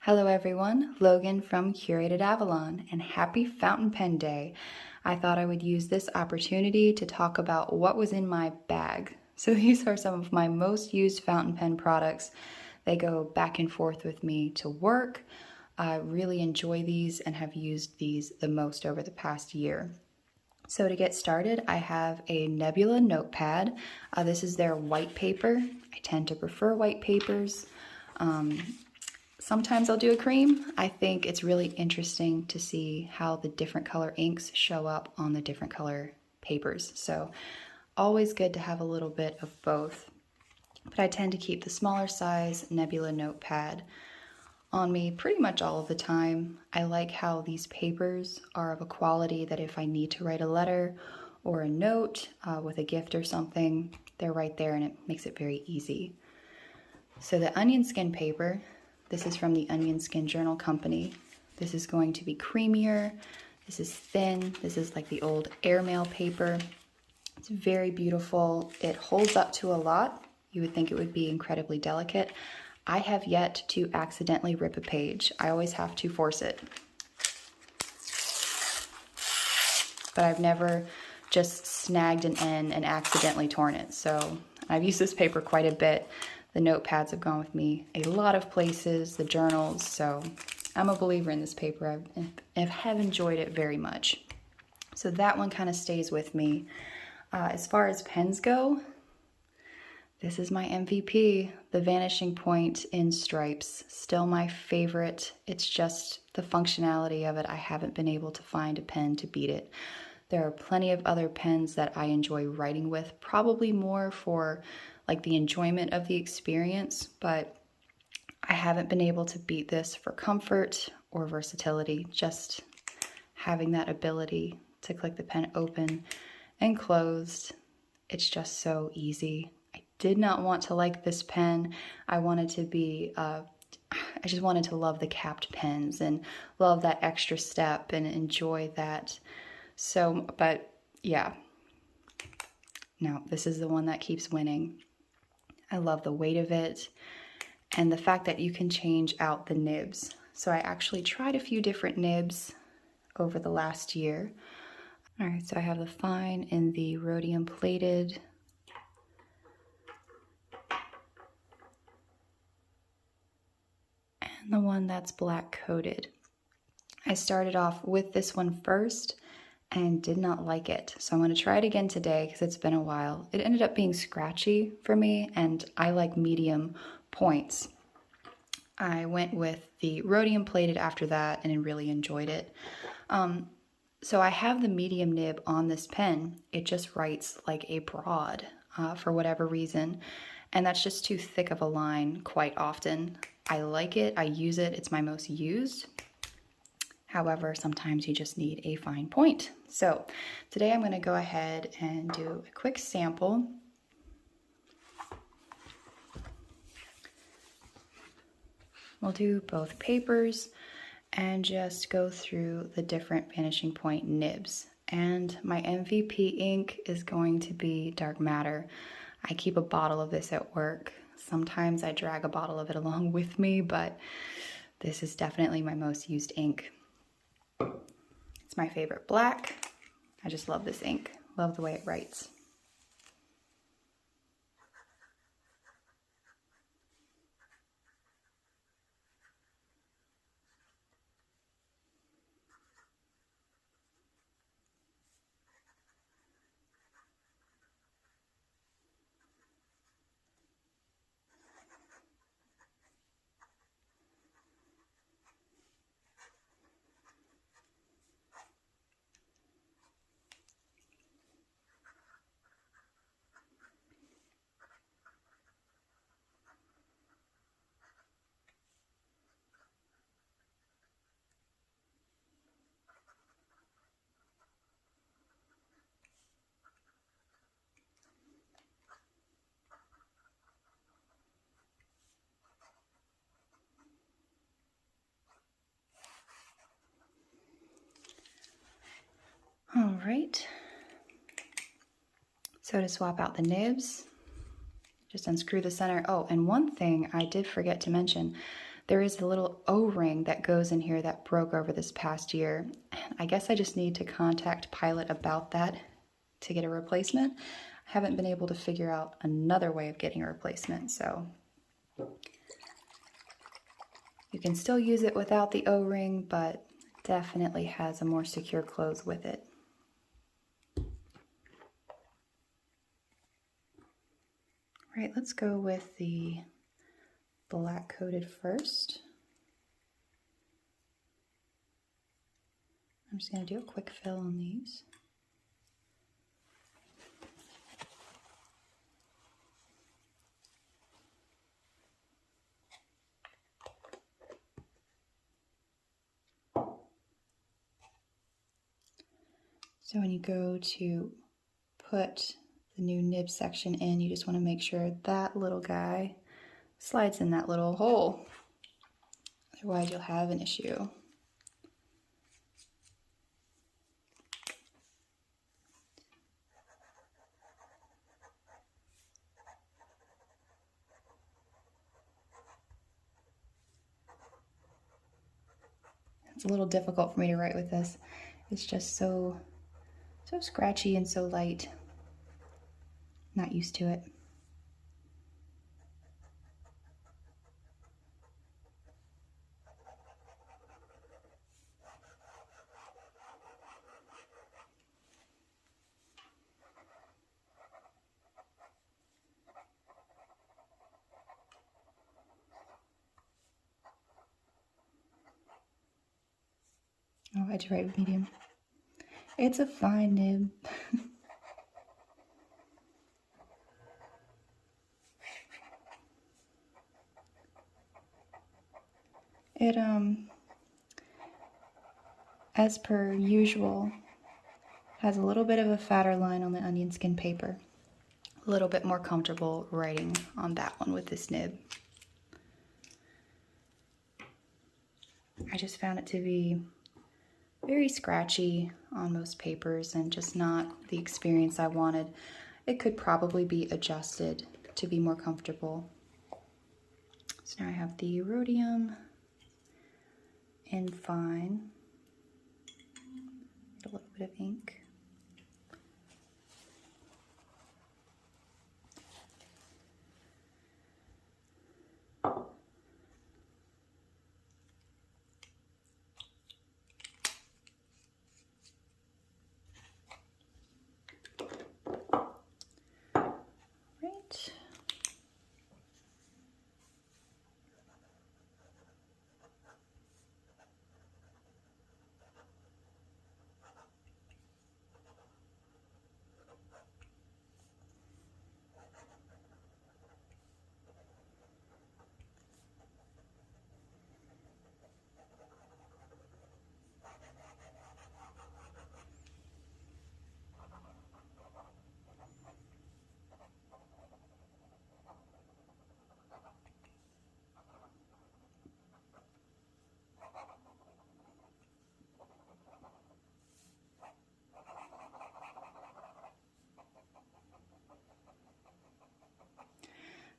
Hello everyone, Logan from Curated Avalon, and happy Fountain Pen Day. I thought I would use this opportunity to talk about what was in my bag. So these are some of my most used fountain pen products. They go back and forth with me to work. I really enjoy these and have used these the most over the past year. So to get started, I have a Nebula Notepad. This is their white paper. I tend to prefer white papers. Sometimes I'll do a cream. I think it's really interesting to see how the different color inks show up on the different color papers. So always good to have a little bit of both. But I tend to keep the smaller size Nebula Notepad on me pretty much all of the time. I like how these papers are of a quality that if I need to write a letter or a note with a gift or something, they're right there and it makes it very easy. So the onion skin paper, this is from the Onion Skin Journal Company. This is going to be creamier. This is thin. This is like the old airmail paper. It's very beautiful. It holds up to a lot. You would think it would be incredibly delicate. I have yet to accidentally rip a page. I always have to force it. But I've never just snagged an N and accidentally torn it. So I've used this paper quite a bit. The notepads have gone with me a lot of places, the journals, so I'm a believer in this paper. I have enjoyed it very much. So that one kind of stays with me. As far as pens go, this is my MVP, the Vanishing Point in stripes. Still my favorite. It's just the functionality of it. I haven't been able to find a pen to beat it. There are plenty of other pens that I enjoy writing with, probably more for like the enjoyment of the experience, but I haven't been able to beat this for comfort or versatility. Just having that ability to click the pen open and closed, it's just so easy. I did not want to like this pen. I wanted to be, I just wanted to love the capped pens and love that extra step and enjoy that. So, but yeah, no, this is the one that keeps winning. I love the weight of it and the fact that you can change out the nibs. So I actually tried a few different nibs over the last year. All right, so I have the fine and the rhodium plated. And the one that's black coated. I started off with this one first and did not like it. So I'm going to try it again today because it's been a while. It ended up being scratchy for me and I like medium points. I went with the rhodium plated after that and really enjoyed it. So I have the medium nib on this pen. It just writes like a broad for whatever reason. And that's just too thick of a line quite often. I like it, I use it, it's my most used. However, sometimes you just need a fine point. So today I'm going to go ahead and do a quick sample. We'll do both papers and just go through the different Vanishing Point nibs. And my MVP ink is going to be Dark Matter. I keep a bottle of this at work. Sometimes I drag a bottle of it along with me, but this is definitely my most used ink. It's my favorite black. I just love this ink. Love the way it writes. All right. So to swap out the nibs, just unscrew the center. Oh, and one thing I did forget to mention, There is a little O-ring that goes in here that broke over this past year. I guess I just need to contact Pilot about that to get a replacement. I haven't been able to figure out another way of getting a replacement, so you can still use it without the O-ring, but definitely has a more secure close with it. All right, let's go with the black coated first. I'm just going to do a quick fill on these. So when you go to put the new nib section in, you just want to make sure that little guy slides in that little hole. Otherwise you'll have an issue. It's a little difficult for me to write with this. It's just so scratchy and so light. Not used to it. Oh, I had to write with medium. It's a fine nib. It, as per usual, has a little bit of a fatter line on the onion skin paper. A little bit more comfortable writing on that one with this nib. I just found it to be very scratchy on most papers and just not the experience I wanted. It could probably be adjusted to be more comfortable. So now I have the rhodium in fine. A little bit of ink.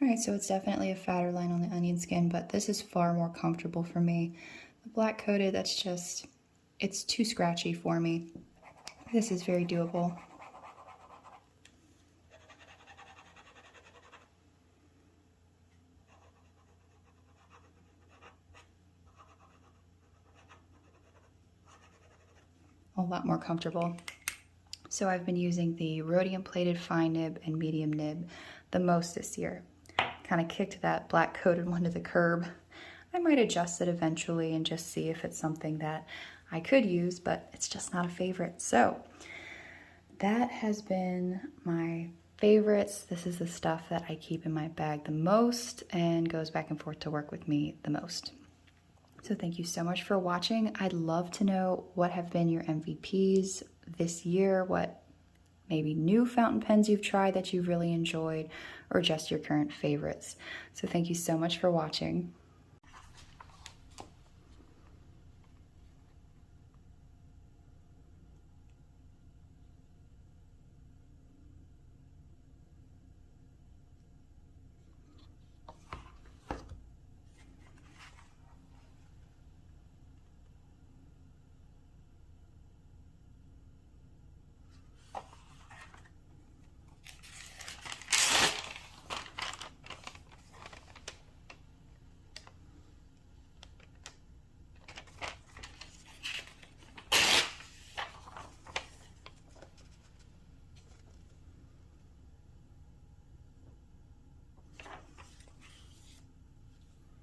All right, so it's definitely a fatter line on the onion skin, but this is far more comfortable for me. The black coated, that's just, it's too scratchy for me. This is very doable. A lot more comfortable. So I've been using the rhodium plated fine nib and medium nib the most this year. Kind of kicked that black coated one to the curb. I might adjust it eventually and just see if it's something that I could use, but it's just not a favorite. So that has been my favorites. This is the stuff that I keep in my bag the most and goes back and forth to work with me the most. So thank you so much for watching. I'd love to know what have been your MVPs this year, what maybe new fountain pens you've tried that you've really enjoyed, or just your current favorites. So thank you so much for watching.